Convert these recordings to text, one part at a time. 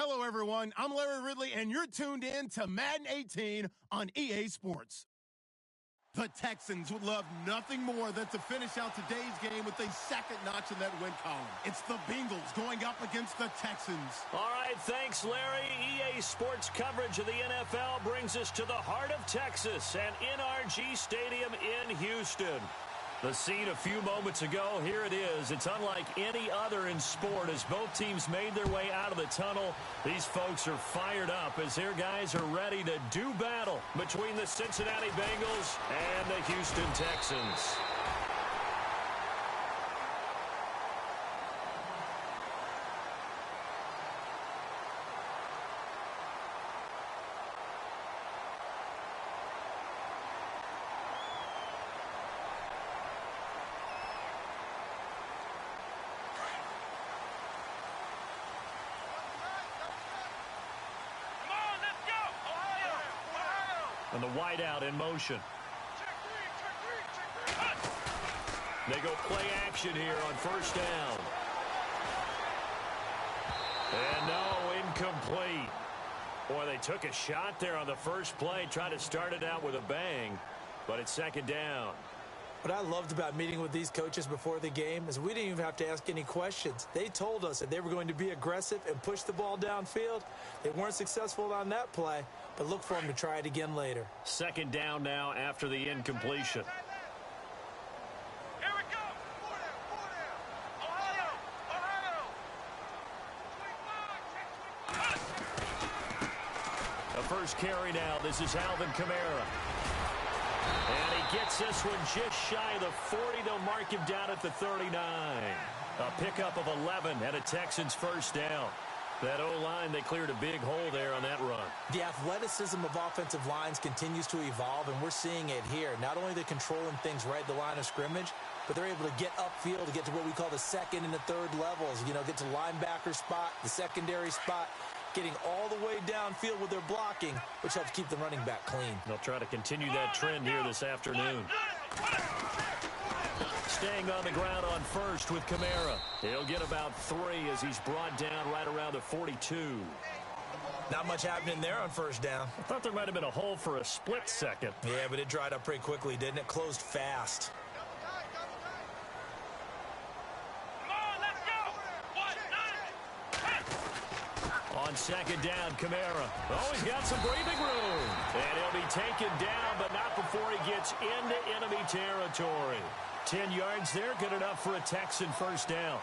Hello, everyone. I'm Larry Ridley, and you're tuned in to Madden 18 on EA Sports. The Texans would love nothing more than to finish out today's game with a second notch in that win column. It's the Bengals going up against the Texans. All right, thanks, Larry. EA Sports coverage of the NFL brings us to the heart of Texas and NRG Stadium in Houston. The scene a few moments ago, here it is. It's unlike any other in sport as both teams made their way out of the tunnel. These folks are fired up as their guys are ready to do battle between the Cincinnati Bengals and the Houston Texans. And the wideout in motion. They go play action here on first down. And no, incomplete. Boy, they took a shot there on the first play, tried to start it out with a bang, but it's second down. What I loved about meeting with these coaches before the game is we didn't even have to ask any questions. They told us that they were going to be aggressive and push the ball downfield. They weren't successful on that play, but look for them to try it again later. Second down now after the incompletion. Here we go. Ohio. The first carry now. This is Alvin Kamara. And he gets this one just shy of the 40. They'll mark him down at the 39. A pickup of 11 and a Texans first down. That O-line, they cleared a big hole there on that run. The athleticism of offensive lines continues to evolve, and we're seeing it here. Not only are they controlling things right at the line of scrimmage, but they're able to get upfield to get to what we call the second and the third levels. You know, get to linebacker spot, the secondary spot, getting all the way downfield with their blocking, which helps keep the running back clean. They'll try to continue that trend here this afternoon. Staying on the ground on first with Kamara. He'll get about 3 as he's brought down right around the 42. Not much happening there on first down. I thought there might have been a hole for a split second. Yeah, but it dried up pretty quickly, didn't it? Closed fast. On second down, Kamara. Oh, he's got some breathing room. And he'll be taken down, but not before he gets into enemy territory. 10 yards there, good enough for a Texan first down.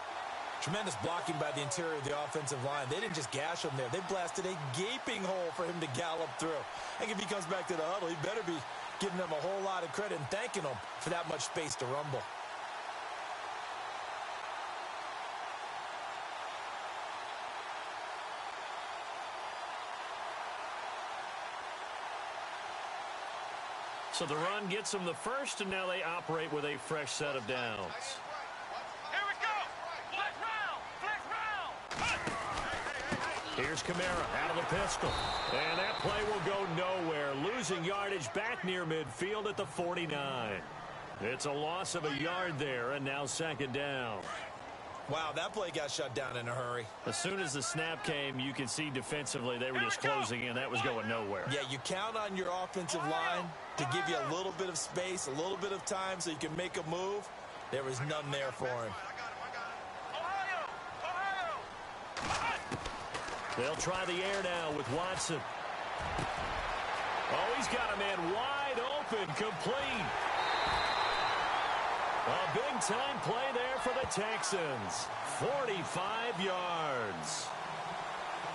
Tremendous blocking by the interior of the offensive line. They didn't just gash him there. They blasted a gaping hole for him to gallop through. I think if he comes back to the huddle, he better be giving them a whole lot of credit and thanking them for that much space to rumble. So the run gets them the first, and now they operate with a fresh set of downs. Here we go. Flex round. Here's Kamara out of the pistol. And that play will go nowhere. Losing yardage back near midfield at the 49. It's a loss of a yard there, and now second down. Wow, that play got shut down in a hurry. As soon as the snap came, you could see defensively they were just closing in. That was going nowhere. Yeah, you count on your offensive line to give you a little bit of space, a little bit of time so you can make a move. There was none there for him. They'll try the air now with Watson. Oh, he's got a man wide open, complete. A big-time play there for the Texans. 45 yards.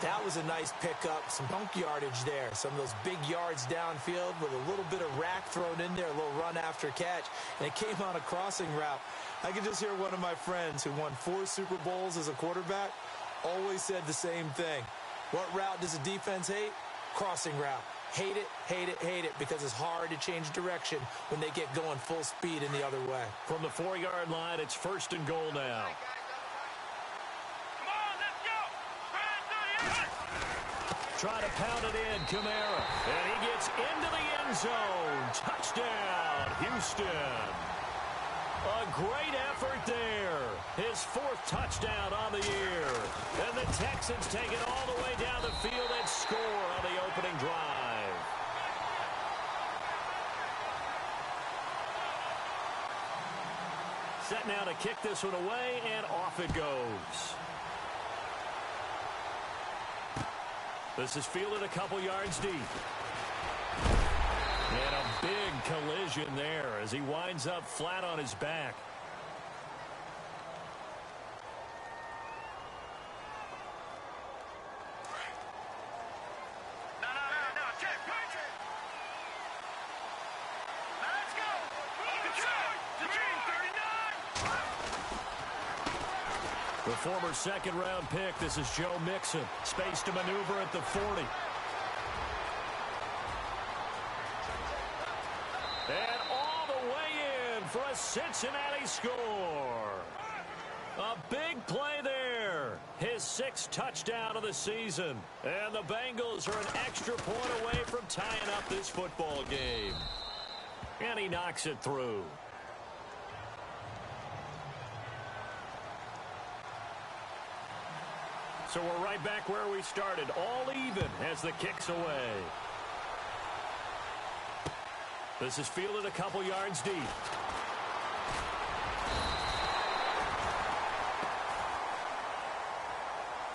That was a nice pickup, some bunk yardage there. Some of those big yards downfield with a little bit of rack thrown in there, a little run after catch. And it came on a crossing route. I could just hear one of my friends who won 4 Super Bowls as a quarterback always said the same thing. What route does a defense hate? Crossing route. Hate it, hate it, hate it, because it's hard to change direction when they get going full speed in the other way. From the 4-yard line, it's first and goal now. Come on, let's go. Try to pound it in, Kamara. And he gets into the end zone. Touchdown, Houston. A great effort there. His 4th touchdown on the year. And the Texans take it all the way down the field and score on the opening drive. Set now to kick this one away, and off it goes. This is fielded a couple yards deep. And a big collision there as he winds up flat on his back. The former second-round pick, this is Joe Mixon. Space to maneuver at the 40. And all the way in for a Cincinnati score. A big play there. His 6th touchdown of the season. And the Bengals are an extra point away from tying up this football game. And he knocks it through. So we're right back where we started, all even as the kick's away. This is fielded a couple yards deep.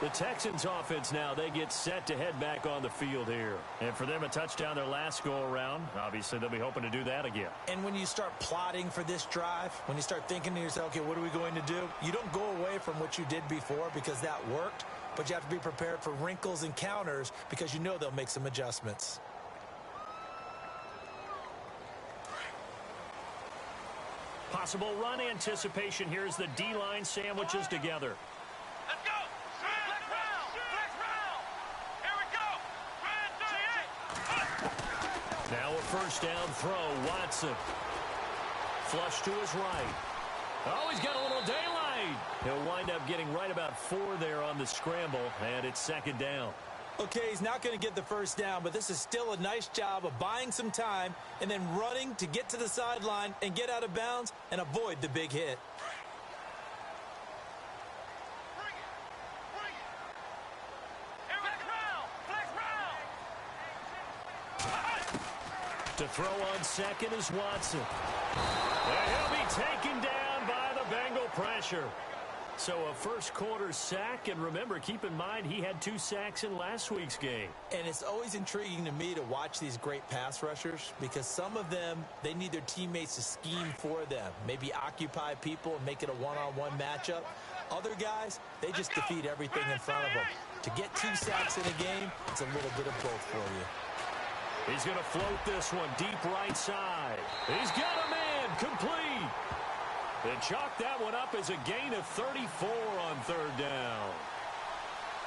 The Texans offense now, they get set to head back on the field here. And for them, a touchdown their last go-around. Obviously, they'll be hoping to do that again. And when you start plotting for this drive, when you start thinking to yourself, okay, what are we going to do? You don't go away from what you did before because that worked, but you have to be prepared for wrinkles and counters because you know they'll make some adjustments. Possible run anticipation here as the D-line sandwiches together. Let's go. Flex round. Flex round. Here we go. Now a first down throw. Watson. Flush to his right. Oh, he's got a little daylight. He'll wind up getting right about 4 there on the scramble, and it's 2nd down. Okay, he's not going to get the first down, but this is still a nice job of buying some time and then running to get to the sideline and get out of bounds and avoid the big hit. To throw on second is Watson. And he'll be taken down by the Bengal pressure. So a first quarter sack, and remember, keep in mind he had 2 sacks in last week's game. And it's always intriguing to me to watch these great pass rushers because some of them, they need their teammates to scheme for them. Maybe occupy people and make it a one-on-one matchup. Other guys, they just defeat everything in front of them. To get 2 sacks in a game, it's a little bit of both for you. He's going to float this one deep right side. He's got a man complete. They chalk that one up as a gain of 34 on 3rd down.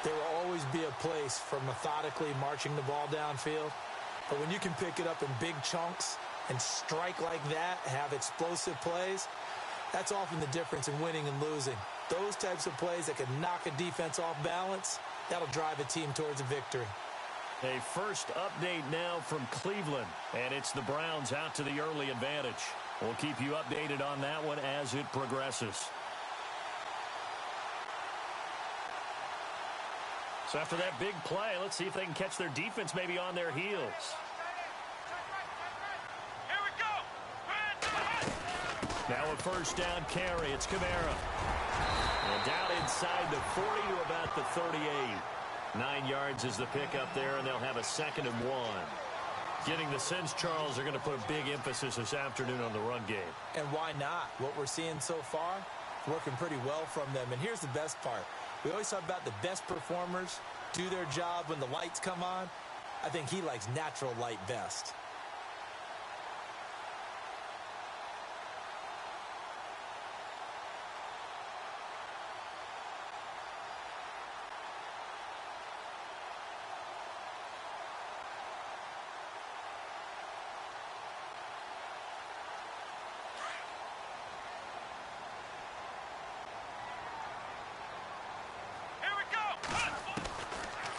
There will always be a place for methodically marching the ball downfield. But when you can pick it up in big chunks and strike like that, have explosive plays, that's often the difference in winning and losing. Those types of plays that can knock a defense off balance, that'll drive a team towards a victory. A first update now from Cleveland, and it's the Browns out to the early advantage. We'll keep you updated on that one as it progresses. So after that big play, let's see if they can catch their defense maybe on their heels. Here we go. Now a first down carry. It's Kamara. And down inside the 40 to about the 38. 9 yards is the pickup there, and they'll have a 2nd and 1. Getting the sense, Charles, are going to put a big emphasis this afternoon on the run game. And why not? What we're seeing so far, working pretty well from them. And here's the best part. We always talk about the best performers do their job when the lights come on. I think he likes natural light best.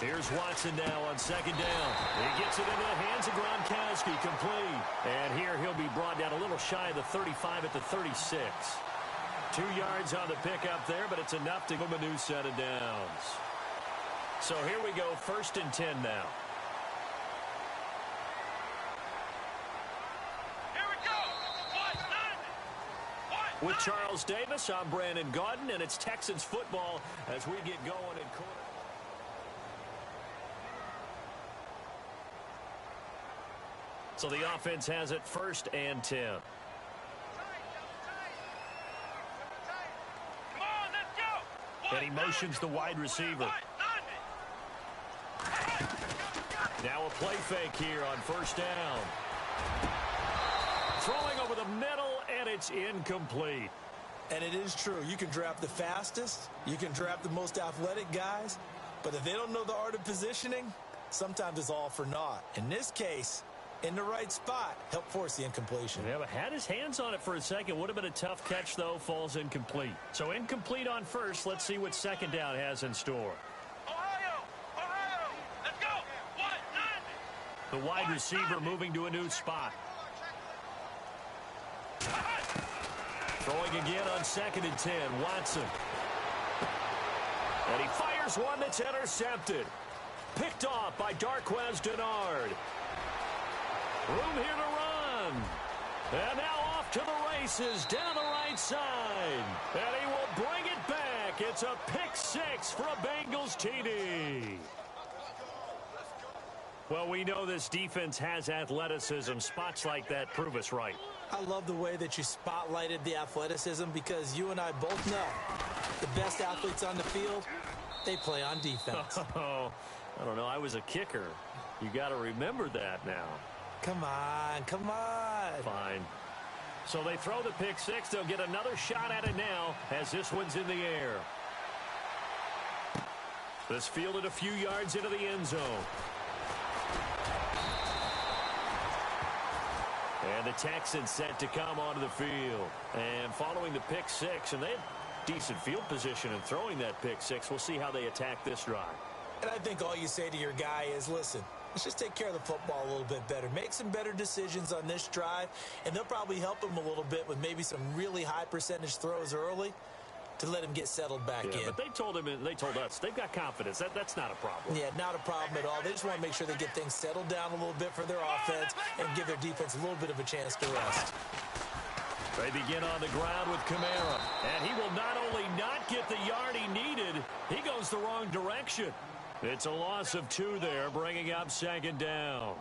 Here's Watson now on 2nd down. He gets it into the hands of Gronkowski, complete. And here he'll be brought down a little shy of the 35 at the 36. 2 yards on the pickup there, but it's enough to give him a new set of downs. So here we go, 1st and 10 now. Here we go. With Charles Davis, I'm Brandon Gaudin, and it's Texans football as we get going in quarter. So the offense has it 1st and 10. Come on, let's go. And he motions the wide receiver. Now a play fake here on 1st down. Throwing over the middle, and it's incomplete. And it is true. You can draft the fastest. You can draft the most athletic guys. But if they don't know the art of positioning, sometimes it's all for naught. In this case, in the right spot, help force the incompletion. Yeah, but had his hands on it for a second. Would have been a tough catch, though. Falls incomplete. So incomplete on 1st. Let's see what 2nd down has in store. Ohio, let's go. The wide receiver moving to a new spot. Throwing again on 2nd and 10. Watson. And he fires one that's intercepted. Picked off by Darquez Dennard. Room here to run. And now off to the races down the right side. And he will bring it back. It's a pick 6 for a Bengals TD. Well, we know this defense has athleticism. Spots like that prove us right. I love the way that you spotlighted the athleticism because you and I both know the best athletes on the field, they play on defense. Oh, I don't know. I was a kicker. You got to remember that now. Come on, come on. Fine. So they throw the pick 6. They'll get another shot at it now as this one's in the air. This fielded a few yards into the end zone. And the Texans set to come onto the field. And following the pick 6, and they had decent field position in throwing that pick 6. We'll see how they attack this drive. And I think all you say to your guy is, listen, let's just take care of the football a little bit better. Make some better decisions on this drive, and they'll probably help him a little bit with maybe some really high percentage throws early to let him get settled back in. But they told him, and they told us, they've got confidence. That's not a problem. Yeah, not a problem at all. They just want to make sure they get things settled down a little bit for their offense and give their defense a little bit of a chance to rest. They begin on the ground with Kamara, and he will not only not get the yard he needed, he goes the wrong direction. It's a loss of 2 there, bringing up 2nd down.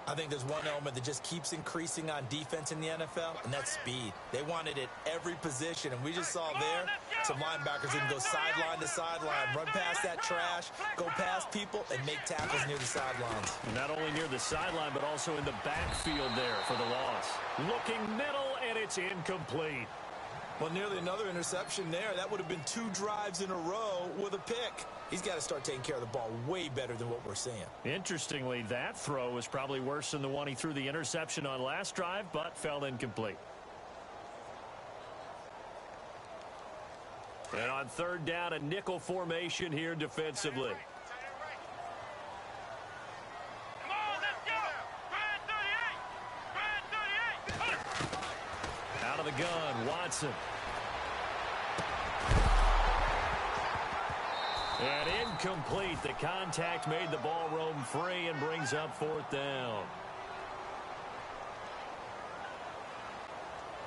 I think there's one element that just keeps increasing on defense in the NFL, and that's speed. They want it at every position, and we just saw there some linebackers who can go sideline to sideline, run past that trash, go past people, and make tackles near the sidelines. Not only near the sideline, but also in the backfield there for the loss. Looking middle, and it's incomplete. Well, nearly another interception there. That would have been 2 drives in a row with a pick. He's got to start taking care of the ball way better than what we're seeing. Interestingly, that throw was probably worse than the one he threw the interception on last drive, but fell incomplete. And on 3rd down, a nickel formation here defensively. Come on, let's go. Brand 38. Out of the gun, Watson. And incomplete. The contact made the ball roam free and brings up 4th down.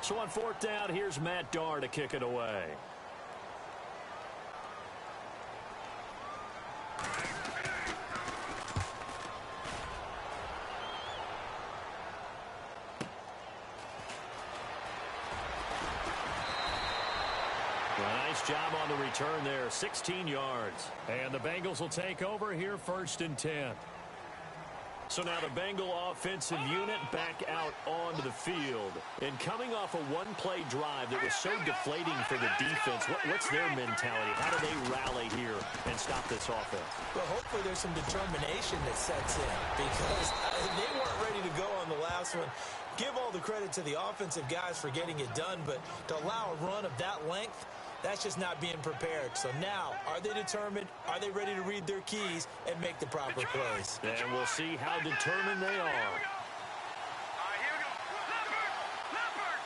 So on 4th down, here's Matt Darr to kick it away. Nice job on the return there, 16 yards. And the Bengals will take over here 1st and 10. So now the Bengal offensive unit back out onto the field. And coming off a one-play drive that was so deflating for the defense, what's their mentality? How do they rally here and stop this offense? Well, hopefully there's some determination that sets in because they weren't ready to go on the last one. Give all the credit to the offensive guys for getting it done, but to allow a run of that length, that's just not being prepared. So now, are they determined? Are they ready to read their keys and make the proper plays? And we'll see how determined they are. All right, here we go. Leopard! Leopard!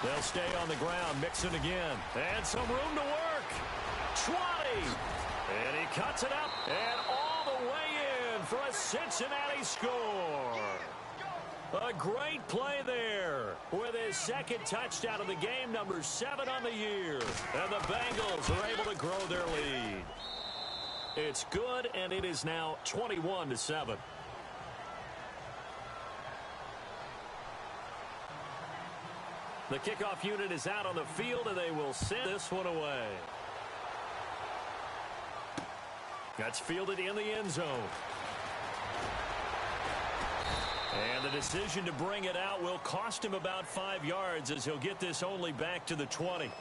They'll stay on the ground, mixing again. And some room to work. 20. And he cuts it up and all the way in for a Cincinnati score. A great play there with his second touchdown of the game, number 7 on the year. And the Bengals are able to grow their lead. It's good, and it is now 21-7. The kickoff unit is out on the field, and they will send this one away. That's fielded in the end zone. And the decision to bring it out will cost him about 5 yards as he'll get this only back to the 20.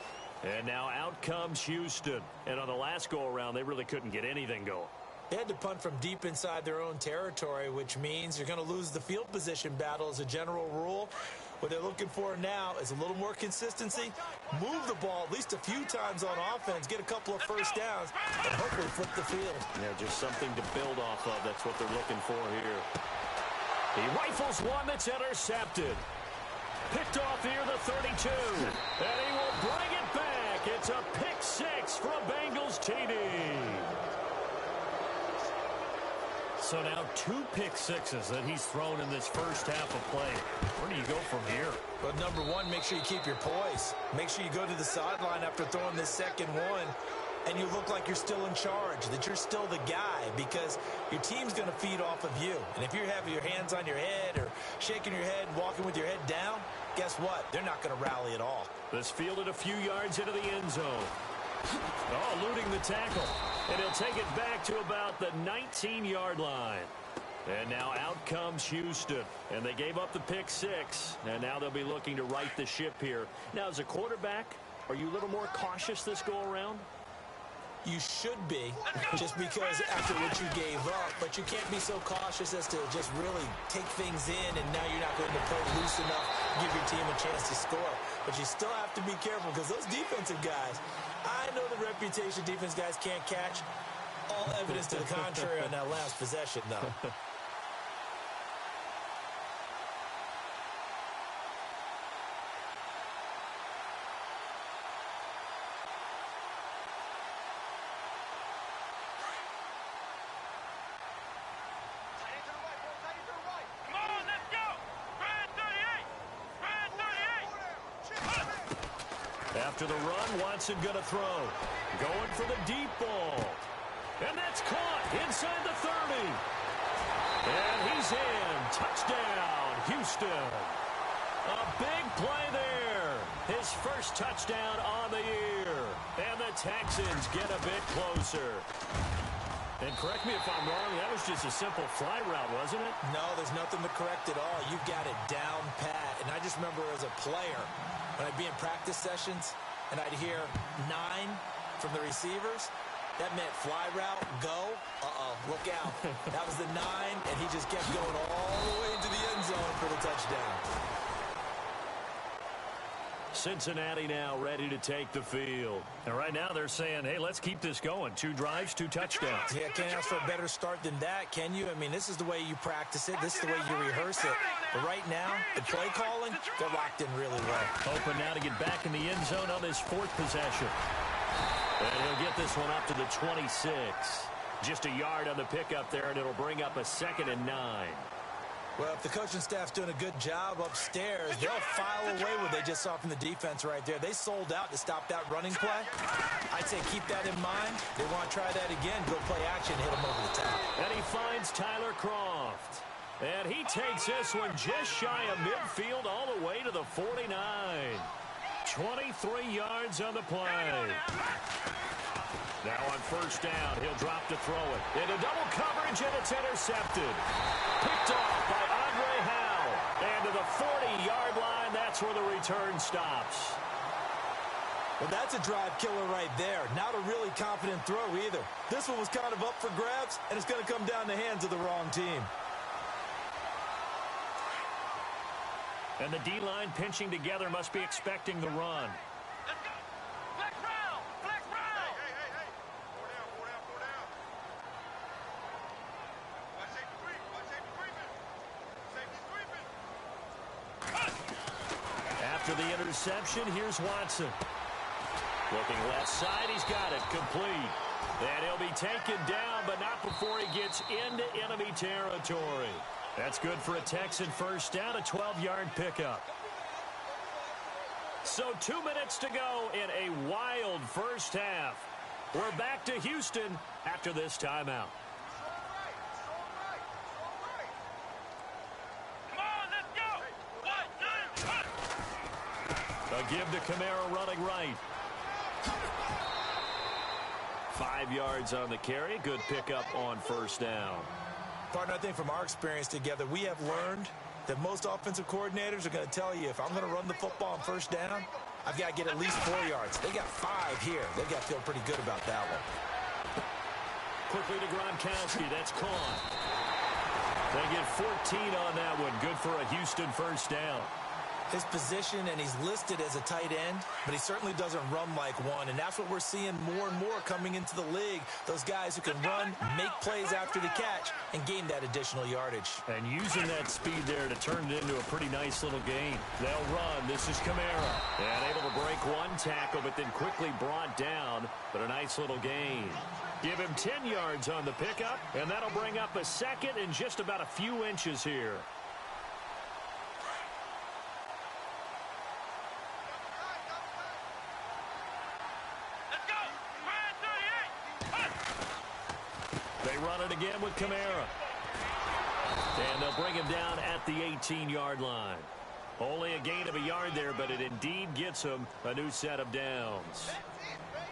And now out comes Houston. And on the last go-around, they really couldn't get anything going. They had to punt from deep inside their own territory, which means you're going to lose the field position battle as a general rule. What they're looking for now is a little more consistency, move the ball at least a few times on offense, get a couple of first downs, and hopefully flip the field. Yeah, just something to build off of. That's what they're looking for here. He rifles one that's intercepted. Picked off here, the 32. And he will bring it back. It's a pick 6 for a Bengals TD. So now 2 pick sixes that he's thrown in this first half of play. Where do you go from here? But number one, make sure you keep your poise. Make sure you go to the sideline after throwing this second one, and you look like you're still in charge, that you're still the guy, because your team's going to feed off of you. And if you're having your hands on your head or shaking your head, walking with your head down, guess what? They're not going to rally at all. This fielded a few yards into the end zone. Oh, eluding the tackle. And he'll take it back to about the 19-yard line. And now out comes Houston. And they gave up the pick 6. And now they'll be looking to right the ship here. Now, as a quarterback, are you a little more cautious this go-around? You should be, just because after what you gave up, but you can't be so cautious as to just really take things in, and now you're not going to play loose enough to give your team a chance to score. But you still have to be careful, because those defensive guys, I know the reputation defense guys can't catch. All evidence to the contrary on that last possession, though. After the run, Watson going to throw. Going for the deep ball. And that's caught inside the 30. And he's in. Touchdown, Houston. A big play there. His first touchdown on the year. And the Texans get a bit closer. And correct me if I'm wrong, that was just a simple fly route, wasn't it? No, there's nothing to correct at all. You've got it down pat. And I just remember as a player, when I'd be in practice sessions and I'd hear 9 from the receivers, that meant fly route, go, look out. That was the 9, and he just kept going all the way into the end zone for the touchdown. Cincinnati now ready to take the field. And right now they're saying, hey, let's keep this going. 2 drives, 2 touchdowns. Yeah, can't ask for a better start than that, can you? I mean, this is the way you practice it. This is the way you rehearse it. But right now, the play calling, they're locked in really well. Open now to get back in the end zone on his 4th possession. And he'll get this one up to the 26. Just a yard on the pickup there, and it'll bring up a 2nd and 9. Well, if the coaching staff's doing a good job upstairs, they'll file away what they just saw from the defense right there. They sold out to stop that running play. I'd say keep that in mind. They want to try that again, go play action, hit them over the top. And he finds Tyler Croft. And he takes this one just shy of midfield all the way to the 49. 23 yards on the play. Now on first down, he'll drop to throw it. Into double coverage, and it's intercepted. Picked off by Andre Howe. And to the 40-yard line, that's where the return stops. Well, that's a drive killer right there. Not a really confident throw either. This one was kind of up for grabs, and it's going to come down the hands of the wrong team. And the D-line pinching together must be expecting the run. Let's go. Flex round. Flex round. Hey. Four down. Watch safety creeping. Safety's creeping. After the interception, here's Watson. Looking left side, he's got it, complete. And he'll be taken down, but not before he gets into enemy territory. That's good for a Texan first down, a 12-yard pickup. So 2 minutes to go in a wild first half. We're back to Houston after this timeout. A give to Kamara running right. 5 yards on the carry. Good pickup on first down. Partner, I think from our experience together, we have learned that most offensive coordinators are going to tell you, if I'm going to run the football on first down, I've got to get at least 4 yards. They got 5 here. They've got to feel pretty good about that one. Quickly to Gronkowski. That's caught. They get 14 on that one. Good for a Houston first down. His position, and he's listed as a tight end, but he certainly doesn't run like one, and that's what we're seeing more and more coming into the league. Those guys who can run, make plays after the catch, and gain that additional yardage. And using that speed there to turn it into a pretty nice little gain. They'll run. This is Kamara. And able to break one tackle, but then quickly brought down, but a nice little gain. Give him 10 yards on the pickup, and that'll bring up a second and just about a few inches here. They run it again with Kamara. And they'll bring him down at the 18-yard line. Only a gain of a yard there, but it indeed gets him a new set of downs.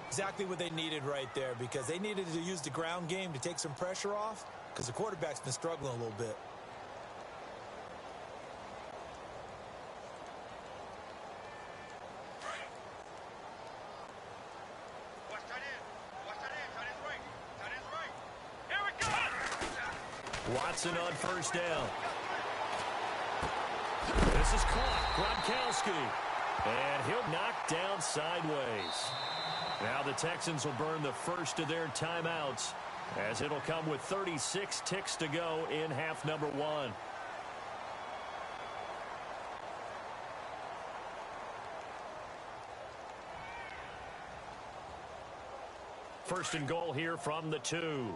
Exactly what they needed right there, because they needed to use the ground game to take some pressure off, because the quarterback's been struggling a little bit. Watson on first down. This is caught. Gronkowski. And he'll knock down sideways. Now the Texans will burn the first of their timeouts, as it'll come with 36 ticks to go in half number 1. First and goal here from the 2.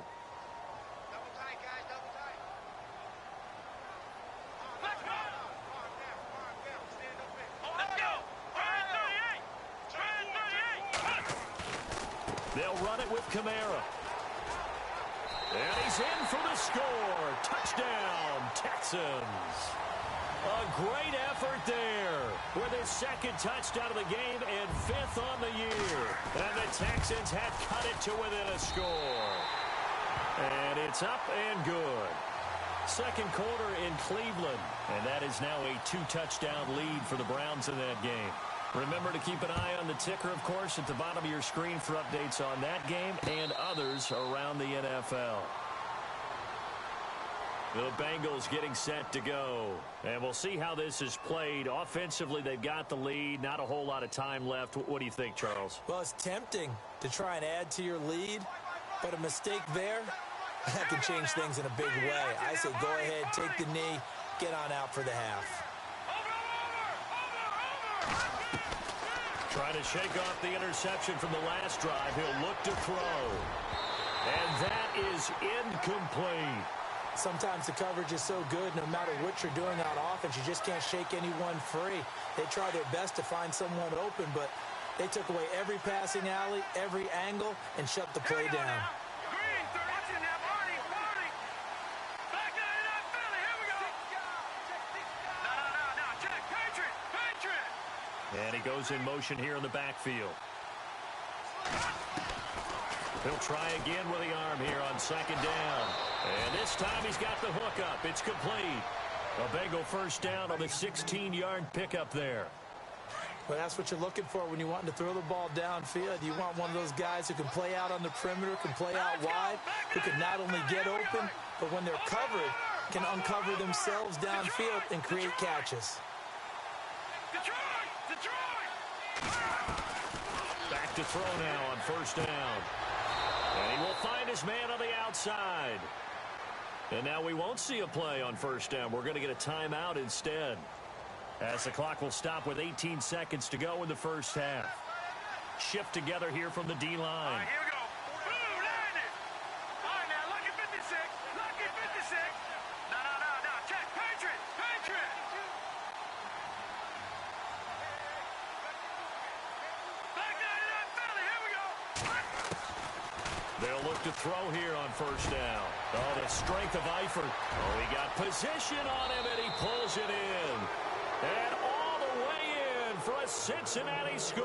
They'll run it with Kamara. And he's in for the score. Touchdown, Texans. A great effort there with his second touchdown of the game and 5th on the year. And the Texans have cut it to within a score. And it's up and good. Second quarter in Cleveland. And that is now a 2-touchdown lead for the Browns in that game. Remember to keep an eye on the ticker, of course, at the bottom of your screen for updates on that game and others around the NFL. The Bengals getting set to go. And we'll see how this is played. Offensively, they've got the lead. Not a whole lot of time left. What do you think, Charles? Well, it's tempting to try and add to your lead, but a mistake there, that can change things in a big way. I say go ahead, take the knee, get on out for the half. Trying to shake off the interception from the last drive. He'll look to throw. And that is incomplete. Sometimes the coverage is so good, no matter what you're doing on offense, you just can't shake anyone free. They try their best to find someone open, but they took away every passing alley, every angle, and shut the play down. And he goes in motion here in the backfield. He'll try again with the arm here on second down. And this time he's got the hook up. It's complete. A Bengal first down on the 16-yard pickup there. Well, that's what you're looking for when you're wanting to throw the ball downfield. You want one of those guys who can play out on the perimeter, can play out wide, who can not only get open, but when they're covered, can uncover themselves downfield and create catches. Back to throw now on first down. And he will find his man on the outside. And now we won't see a play on first down. We're going to get a timeout instead. as the clock will stop with 18 seconds to go in the first half. Shift together here from the D-line. All right, here we go. Blue, line it. All right, now, lucky 56. Lucky 56. No. Check. Patriot. Back 99 Philly. Here we go. They'll look to throw here on first down. Oh, the strength of Eifert. Oh, he got position on him, and he pulls it in. And all the way in for a Cincinnati score.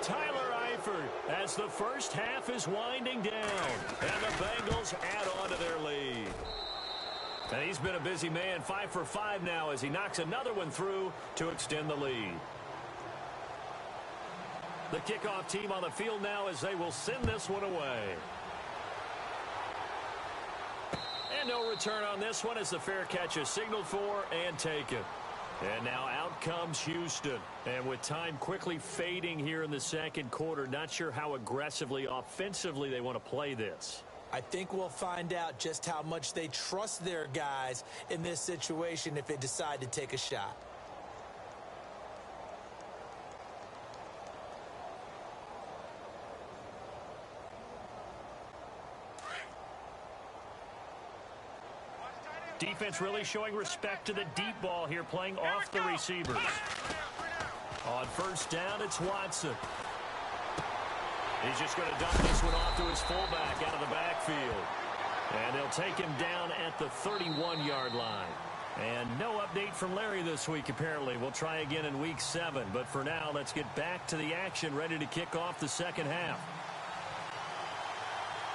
Tyler Eifert as the first half is winding down. And the Bengals add on to their lead. And he's been a busy man, 5 for 5 now as he knocks another one through to extend the lead. The kickoff team on the field now as they will send this one away. And no return on this one as the fair catch is signaled for and taken. And now out comes Houston. And with time quickly fading here in the second quarter, not sure how aggressively, offensively they want to play this. I think we'll find out just how much they trust their guys in this situation if they decide to take a shot. Defense really showing respect to the deep ball here, playing off the receivers. On first down, it's Watson. He's just going to dump this one off to his fullback out of the backfield. And they'll take him down at the 31-yard line. And no update from Larry this week, apparently. We'll try again in Week 7. But for now, let's get back to the action, ready to kick off the second half.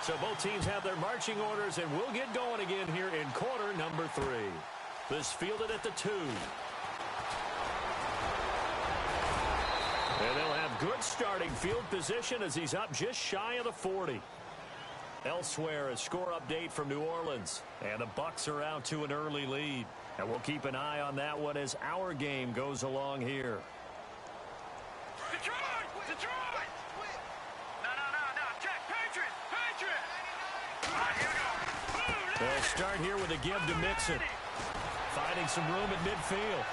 So both teams have their marching orders, and we'll get going again here in quarter number 3. This fielded at the 2. And they'll have good starting field position as he's up just shy of the 40. Elsewhere, a score update from New Orleans. And the Bucs are out to an early lead. And we'll keep an eye on that one as our game goes along here. Detroit! No. Check. Patriot. All right, here we go. They'll start here with a give to Mixon. Finding some room at midfield.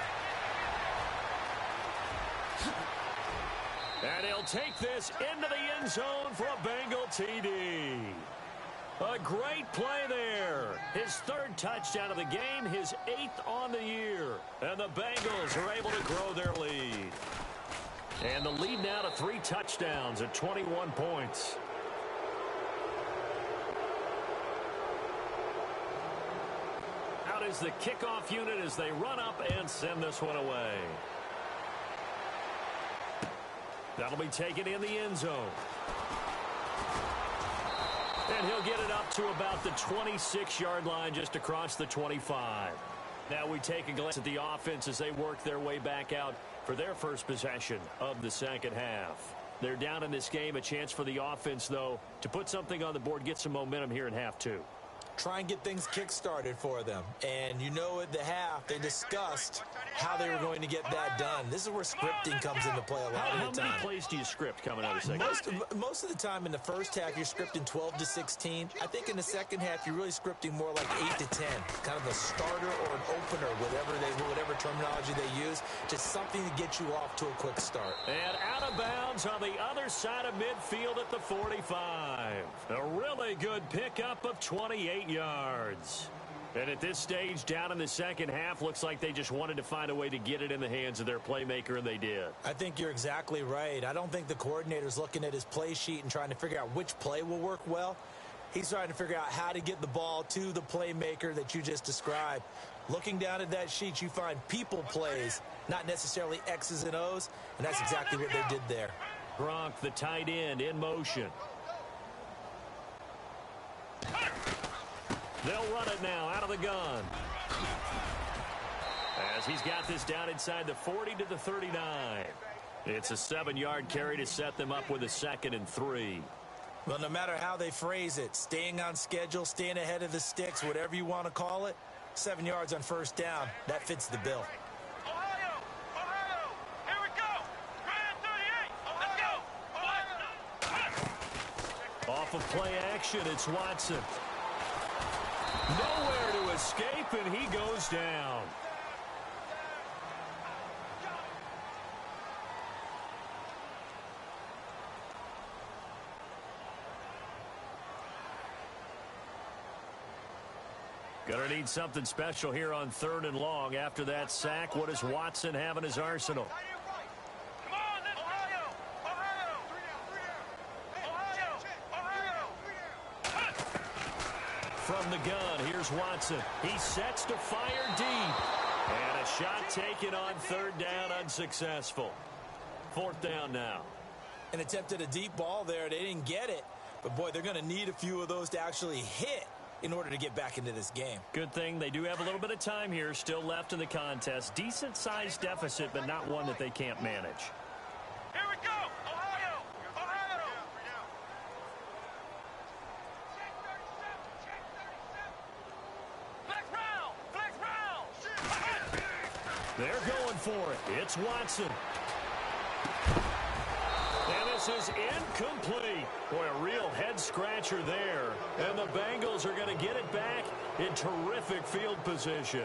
And he'll take this into the end zone for a Bengal TD. A great play there. His 3rd touchdown of the game, his 8th on the year. And the Bengals are able to grow their lead. And the lead now to 3 touchdowns at 21 points. Out is the kickoff unit as they run up and send this one away. That'll be taken in the end zone. And he'll get it up to about the 26-yard line, just across the 25. Now we take a glance at the offense as they work their way back out for their first possession of the second half. They're down in this game. A chance for the offense, though, to put something on the board, get some momentum here in half 2. Try and get things kick-started for them. And you know at the half, they discussed how they were going to get that done. This is where scripting comes into play a lot of the time. How many plays do you script coming out of second? Most of the time in the first half, you're scripting 12 to 16. I think in the second half, you're really scripting more like 8 to 10. Kind of a starter or an opener, whatever terminology they use. Just something to get you off to a quick start. And out of bounds on the other side of midfield at the 45. A really good pickup of 28 yards. And at this stage, down in the second half, looks like they just wanted to find a way to get it in the hands of their playmaker, and they did. I think you're exactly right. I don't think the coordinator's looking at his play sheet and trying to figure out which play will work well. He's trying to figure out how to get the ball to the playmaker that you just described. Looking down at that sheet, you find people plays, not necessarily X's and O's, and that's exactly what they did there. Gronk, the tight end, in motion. They'll run it now out of the gun. As he's got this down inside the 40 to the 39. It's a 7-yard carry to set them up with a 2nd and 3. Well, no matter how they phrase it, staying on schedule, staying ahead of the sticks, whatever you want to call it, 7 yards on first down, that fits the bill. Ohio, here we go. Grand 38, let's go. Off of play action, it's Watson. Nowhere to escape, and he goes down. Gonna need something special here on 3rd and long. After that sack, what does Watson have in his arsenal? Come on, let's Ohio! Ohio! Ohio! From the gun, here's Watson. He sets to fire deep. And a shot taken on 3rd down, unsuccessful. 4th down now. An attempt at a deep ball there. They didn't get it. But, boy, they're going to need a few of those to actually hit in order to get back into this game. Good thing they do have a little bit of time here still left in the contest. Decent-sized deficit, but not one that they can't manage. Here we go! Ohio! Ohio! Flex round! Flex round! They're going for it. It's Watson. And this is incomplete. Boy, a real head-scratcher there. And the Bengals are going to get it back in terrific field position.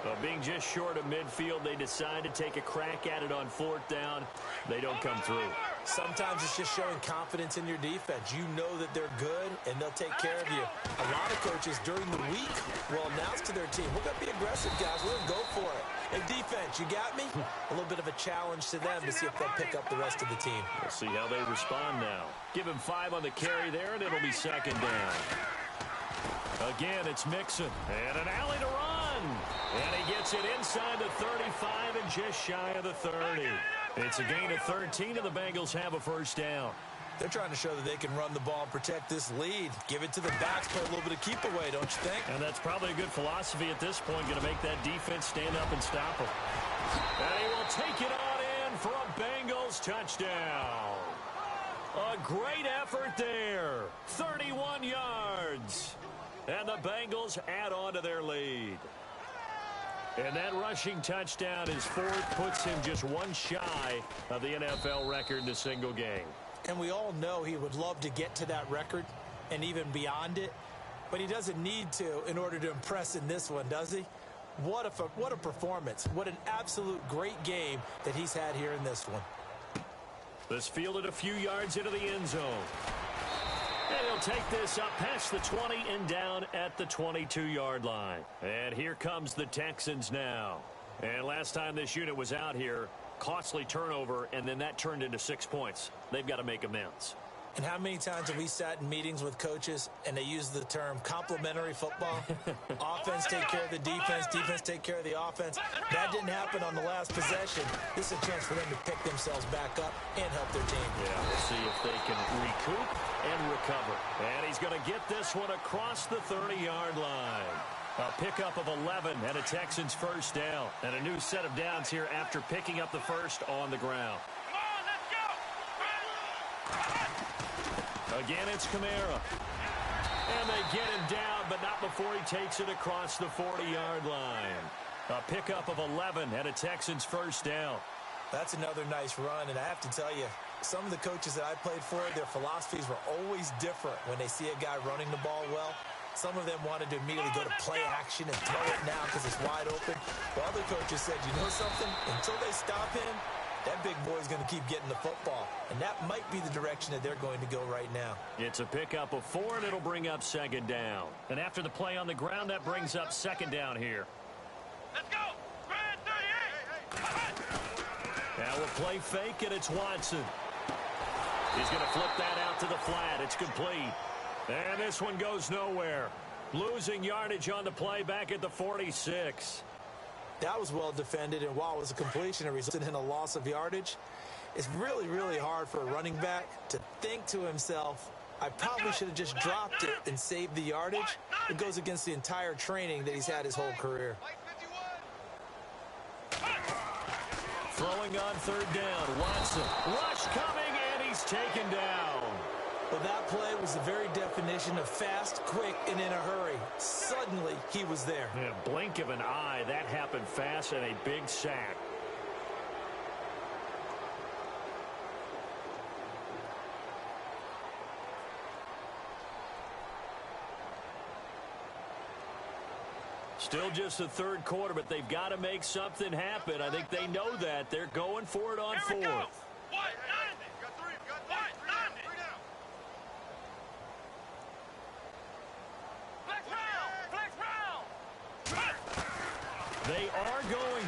But being just short of midfield, they decide to take a crack at it on 4th down. They don't come through. Sometimes it's just showing confidence in your defense. You know that they're good, and they'll take care of you. A lot of coaches during the week will announce to their team, we're going to be aggressive, guys. We're going to go for it. Hey, defense, you got me? A little bit of a challenge to them to see if they'll pick up the rest of the team. We'll see how they respond now. Give him 5 on the carry there, and it'll be 2nd down. Again, it's Mixon. And an alley to run. And he gets it inside the 35 and just shy of the 30. It's a gain of 13, and the Bengals have a 1st down. They're trying to show that they can run the ball and protect this lead. Give it to the backs, play a little bit of keep away, don't you think? And that's probably a good philosophy at this point, going to make that defense stand up and stop them. And he will take it on in for a Bengals touchdown. A great effort there. 31 yards. And the Bengals add on to their lead. And that rushing touchdown is 4th, puts him just one shy of the NFL record in a single game. And we all know he would love to get to that record and even beyond it, but he doesn't need to in order to impress in this one, does he? What a performance. What an absolute great game that he's had here in this one. This fielded a few yards into the end zone. And he'll take this up past the 20 and down at the 22-yard line. And here comes the Texans now. And last time this unit was out here, costly turnover, and then that turned into 6 points. They've got to make amends. And how many times have we sat in meetings with coaches and they use the term complementary football? Offense take care of the defense, defense take care of the offense. That didn't happen on the last possession. This is a chance for them to pick themselves back up and help their team. Yeah, we'll see if they can recoup and recover. And he's going to get this one across the 30-yard line. A pickup of 11 and a Texans 1st down. And a new set of downs here after picking up the 1st on the ground. Come on, let's go! Again, it's Kamara. And they get him down, but not before he takes it across the 40-yard line. A pickup of 11 and a Texans 1st down. That's another nice run, and I have to tell you, some of the coaches that I played for, their philosophies were always different when they see a guy running the ball well. Some of them wanted to immediately go to play action and throw it now because it's wide open. But other coaches said, you know something? Until they stop him, that big boy's going to keep getting the football. And that might be the direction that they're going to go right now. It's a pickup of 4, and it'll bring up 2nd down. And after the play on the ground, that brings up 2nd down here. Let's go! Grand 38! Now we'll play fake, and it's Watson. He's going to flip that out to the flat. It's complete. And this one goes nowhere. Losing yardage on the play back at the 46. That was well defended, and while it was a completion, it resulted in a loss of yardage. It's really, really hard for a running back to think to himself, I probably should have just dropped it and saved the yardage. It goes against the entire training that he's had his whole career. Throwing on 3rd down, Watson. Rush coming, and he's taken down. Well, that play was the very definition of fast, quick, and in a hurry. Suddenly, he was there. In a blink of an eye, that happened fast, and a big sack. Still just the 3rd quarter, but they've got to make something happen. I think they know that. They're going for it on 4th.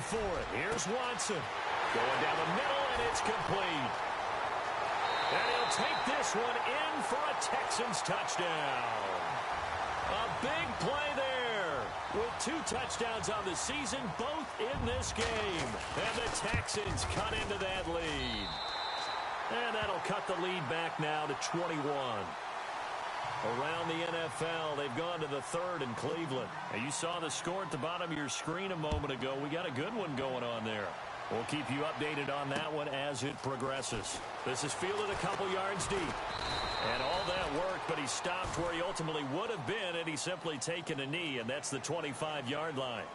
for it. Here's Watson. Going down the middle, and it's complete. And he'll take this one in for a Texans touchdown. A big play there with 2 touchdowns on the season, both in this game. And the Texans cut into that lead. And that'll cut the lead back now to 21. Around the NFL, they've gone to the 3rd in Cleveland. And you saw the score at the bottom of your screen a moment ago. We got a good one going on there. We'll keep you updated on that one as it progresses. This is fielded a couple yards deep. And all that work, but he stopped where he ultimately would have been, and he's simply taken a knee, and that's the 25-yard line.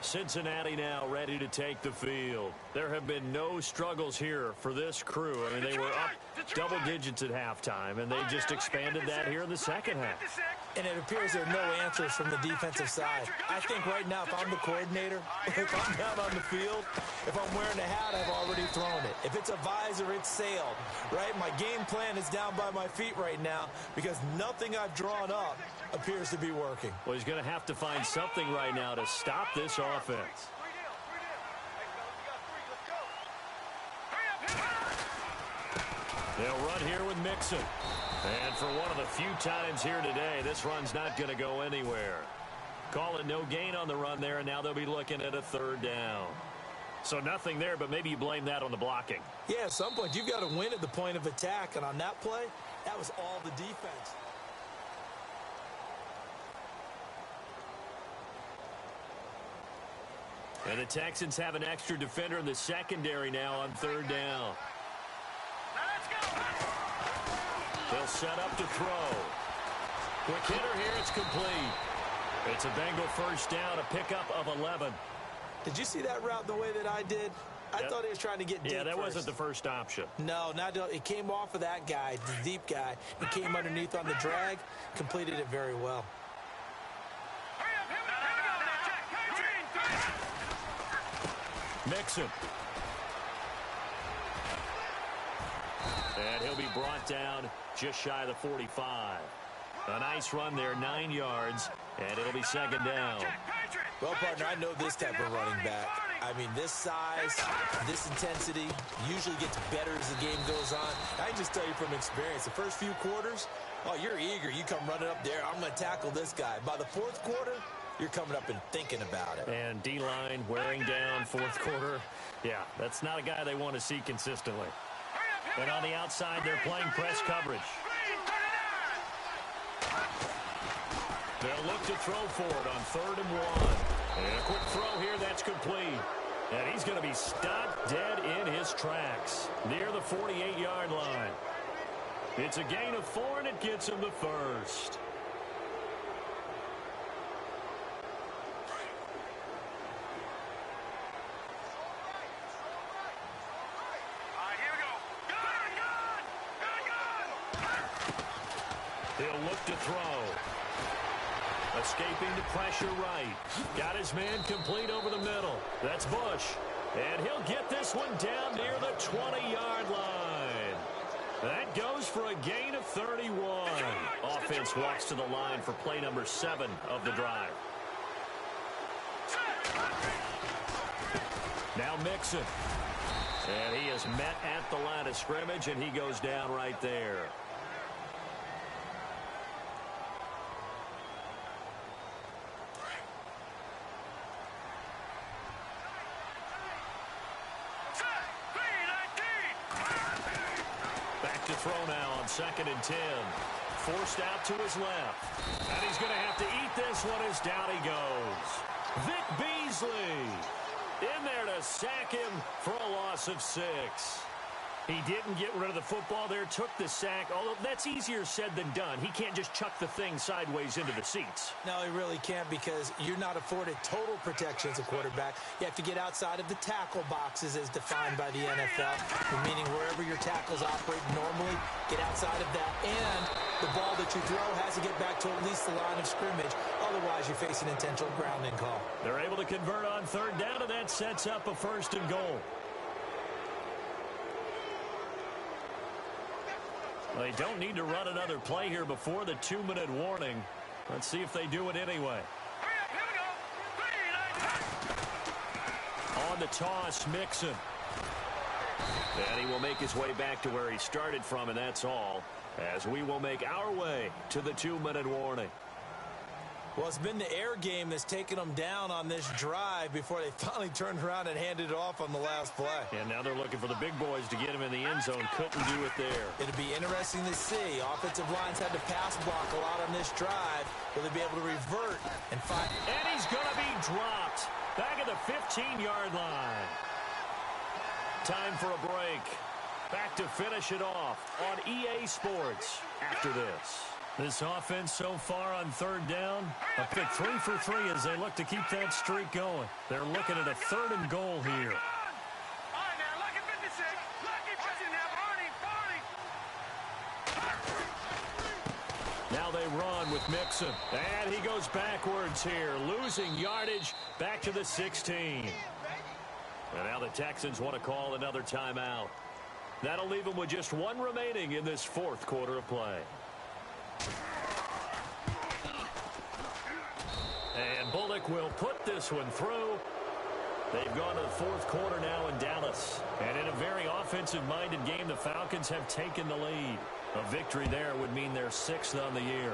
Cincinnati now ready to take the field. There have been no struggles here for this crew. I mean, they were up double digits at halftime, and they just expanded that here in the second half. And it appears there are no answers from the defensive side. I think right now, if I'm the coordinator, if I'm down on the field, if I'm wearing a hat, I've already thrown it. If it's a visor, it's sailed, right? My game plan is down by my feet right now because nothing I've drawn up appears to be working. Well, he's going to have to find something right now to stop this offense. They'll run here with Mixon. And for one of the few times here today, this run's not going to go anywhere. Call it no gain on the run there, and now they'll be looking at a 3rd down. So nothing there, but maybe you blame that on the blocking. Yeah, at some point, you've got to win at the point of attack. And on that play, that was all the defense. And the Texans have an extra defender in the secondary now on 3rd down. They'll set up to throw. Quick hitter here, it's complete. It's a Bengal 1st down, a pickup of 11. Did you see that route the way that I did? I thought he was trying to get deep. Yeah, that first. wasn't the first option. No, it came off of that guy, the deep guy. He came underneath on the drag, completed it very well. Mixon. And he'll be brought down just shy of the 45. A nice run there, 9 yards, and it'll be 2nd down. Well, partner, I know this type of running back. I mean, this size, this intensity usually gets better as the game goes on. I can just tell you from experience, the first few quarters, oh, you're eager. You come running up there, I'm going to tackle this guy. By the 4th quarter, you're coming up and thinking about it. And D-line wearing down 4th quarter. Yeah, that's not a guy they want to see consistently. And on the outside, they're playing press coverage. They'll look to throw for it on 3rd and 1. And a quick throw here, that's complete. And he's going to be stopped dead in his tracks near the 48-yard line. It's a gain of 4, and it gets him the 1st. He'll look to throw. Escaping the pressure right. Got his man complete over the middle. That's Bush. And he'll get this one down near the 20-yard line. That goes for a gain of 31. Offense walks to the line for play number 7 of the drive. Now Mixon. And he is met at the line of scrimmage, and he goes down right there. Throw now on 2nd and 10. Forced out to his left. And he's going to have to eat this one as down he goes. Vic Beasley in there to sack him for a loss of 6. He didn't get rid of the football there, took the sack, although that's easier said than done. He can't just chuck the thing sideways into the seats. No, he really can't because you're not afforded total protection as a quarterback. You have to get outside of the tackle boxes as defined by the NFL, meaning wherever your tackles operate normally, get outside of that. And the ball that you throw has to get back to at least the line of scrimmage. Otherwise, you face an intentional grounding call. They're able to convert on 3rd down, and that sets up a 1st and goal. They don't need to run another play here before the 2-minute warning. Let's see if they do it anyway. On on the toss, Mixon. And he will make his way back to where he started from, and that's all, as we will make our way to the 2-minute warning. Well, it's been the air game that's taken them down on this drive before they finally turned around and handed it off on the last play. And now they're looking for the big boys to get him in the end zone. Couldn't do it there. It'll be interesting to see. Offensive lines had to pass block a lot on this drive. Will they be able to revert and find? And he's going to be dropped back at the 15-yard line. Time for a break. Back to finish it off on EA Sports after this. This offense so far on third down, a pick 3 for 3 as they look to keep that streak going. They're looking at a 3rd and goal here. All right, now, lucky 56. Lucky 50 now, 40. Now they run with Mixon. And he goes backwards here, losing yardage back to the 16. And now the Texans want to call another timeout. That'll leave them with just 1 remaining in this 4th quarter of play. And Bullock will put this one through. They've gone to the 4th quarter now in Dallas. And in a very offensive-minded game, the Falcons have taken the lead. A victory there would mean they're 6th on the year.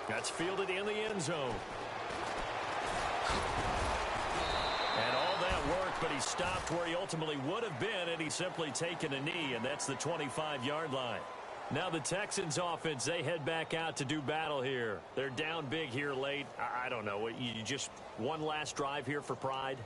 That's fielded in the end zone. And all that worked, but he stopped where he ultimately would have been had he simply taken a knee, and that's the 25-yard line. Now the Texans offense, they head back out to do battle here. They're down big here late. I don't know. You just one last drive here for pride?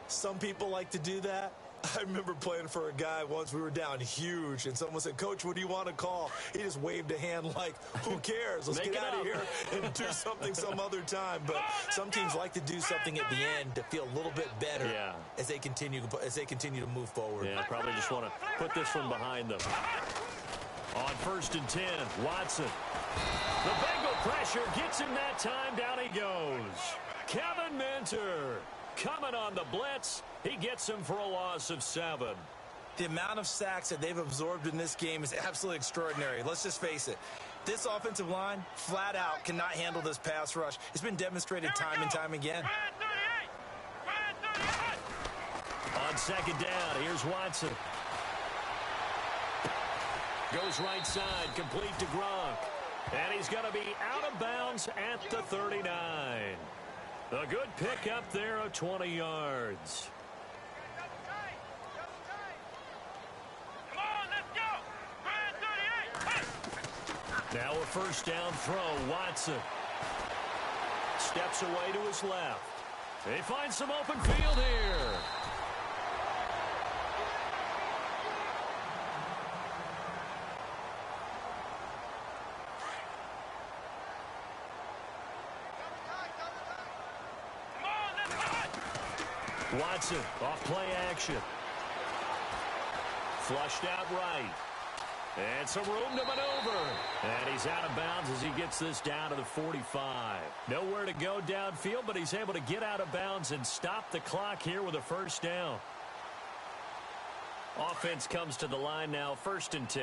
Some people like to do that. I remember playing for a guy once. We were down huge, and someone said, "Coach, what do you want to call?" He just waved a hand like, who cares? Let's get out of here and do something some other time. But some teams like to do something at the end to feel a little bit better as they continue to move forward. Yeah, probably just want to put this one behind them. On 1st and 10, Watson. The Bengal pressure gets him that time. Down he goes. Kevin Minter coming on the blitz. He gets him for a loss of 7. The amount of sacks that they've absorbed in this game is absolutely extraordinary. Let's just face it. This offensive line, flat out, cannot handle this pass rush. It's been demonstrated time and time again. On 2nd down, here's Watson. Goes right side, complete to Gronk. And he's going to be out of bounds at the 39. A good pick up there of 20 yards. Come on, let's go. Now a 1st down throw, Watson. Steps away to his left. They find some open field here. Watson off play action. Flushed out right. And some room to maneuver. And he's out of bounds as he gets this down to the 45. Nowhere to go downfield, but he's able to get out of bounds and stop the clock here with a 1st down. Offense comes to the line now, 1st and 10.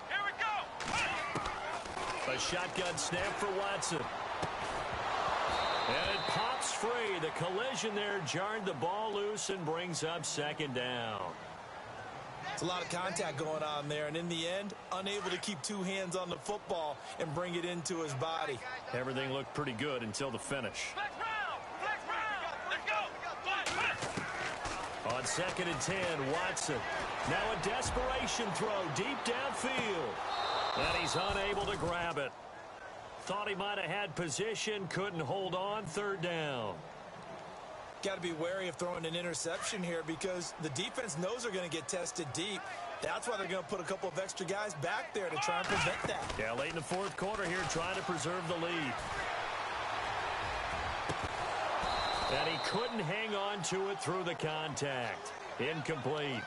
Here we go. A shotgun snap for Watson. And it pops free. The collision there jarred the ball loose and brings up 2nd down. It's a lot of contact going on there, and in the end, unable to keep 2 hands on the football and bring it into his body. Everything looked pretty good until the finish. Flex round. Let's go. On 2nd and 10, Watson. Now a desperation throw deep downfield. And he's unable to grab it. Thought he might have had position, couldn't hold on, 3rd down. Got to be wary of throwing an interception here because the defense knows they're going to get tested deep. That's why they're going to put a couple of extra guys back there to try and prevent that. Yeah, late in the 4th quarter here, trying to preserve the lead. And he couldn't hang on to it through the contact. Incomplete.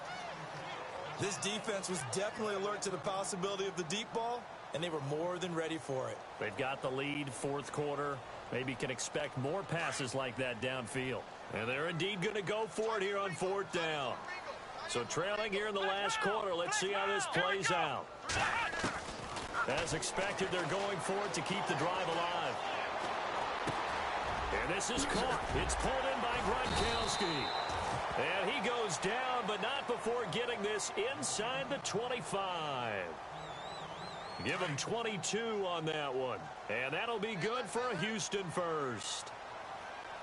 This defense was definitely alert to the possibility of the deep ball, and they were more than ready for it. They've got the lead, 4th quarter. Maybe can expect more passes like that downfield. And they're indeed going to go for it here on 4th down. So trailing here in the last quarter, let's see how this plays out. As expected, they're going for it to keep the drive alive. this is caught. It's pulled in by Gronkowski. And he goes down, but not before getting this inside the 25. Give him 22 on that one. And that'll be good for a Houston first.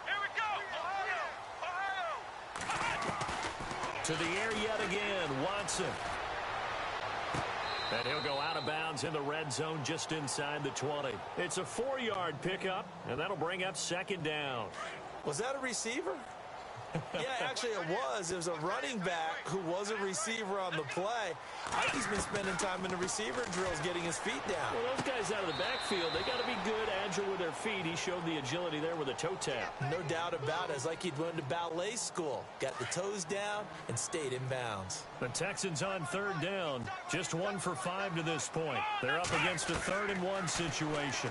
Here we go. Ohio. To the air yet again, Watson. And he'll go out of bounds in the red zone just inside the 20. It's a 4-yard pickup, and that'll bring up second down. Was that a receiver? Yeah, actually it was. It was a running back who was a receiver on the play. I think he's been spending time in the receiver drills getting his feet down. Well, those guys out of the backfield, they got to be good, agile with their feet. He showed the agility there with a toe tap. No doubt about it. It's like he'd went to ballet school. Got the toes down and stayed in bounds. The Texans on third down. Just 1 for 5 to this point. They're up against a 3rd-and-1 situation.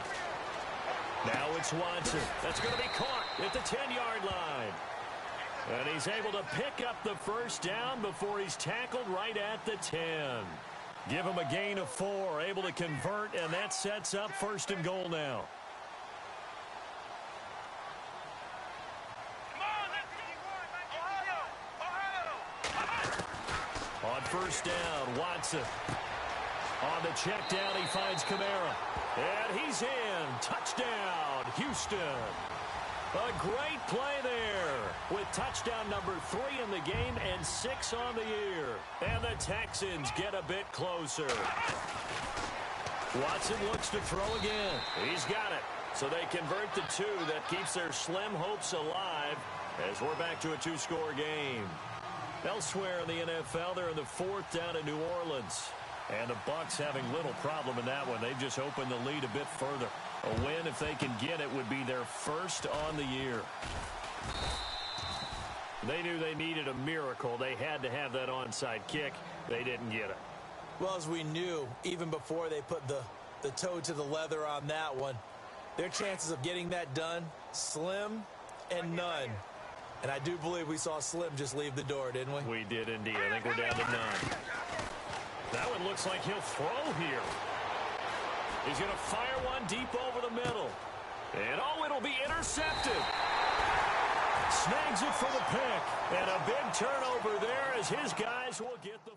Now it's Watson. That's going to be caught at the 10-yard line. And he's able to pick up the first down before he's tackled right at the 10. Give him a gain of 4, able to convert, and that sets up 1st and goal now. On first down, Watson. On the check down, he finds Kamara. And he's in. Touchdown, Houston. A great play there with touchdown number 3 in the game and 6 on the year. And the Texans get a bit closer. Watson looks to throw again. He's got it. So they convert the 2. That keeps their slim hopes alive as we're back to a 2-score game. Elsewhere in the NFL, they're in the 4th down in New Orleans. And the Bucs having little problem in that one. They've just opened the lead a bit further. A win, if they can get it, would be their first on the year. They knew they needed a miracle. They had to have that onside kick. They didn't get it. Well, as we knew, even before they put the toe to the leather on that one, their chances of getting that done, slim and none. And I do believe we saw Slim just leave the door, didn't we? We did indeed. I think we're down to none. That one looks like he'll throw here. He's going to fire one deep over the middle. And, oh, it'll be intercepted. Snags it for the pick. And a big turnover there as his guys will get the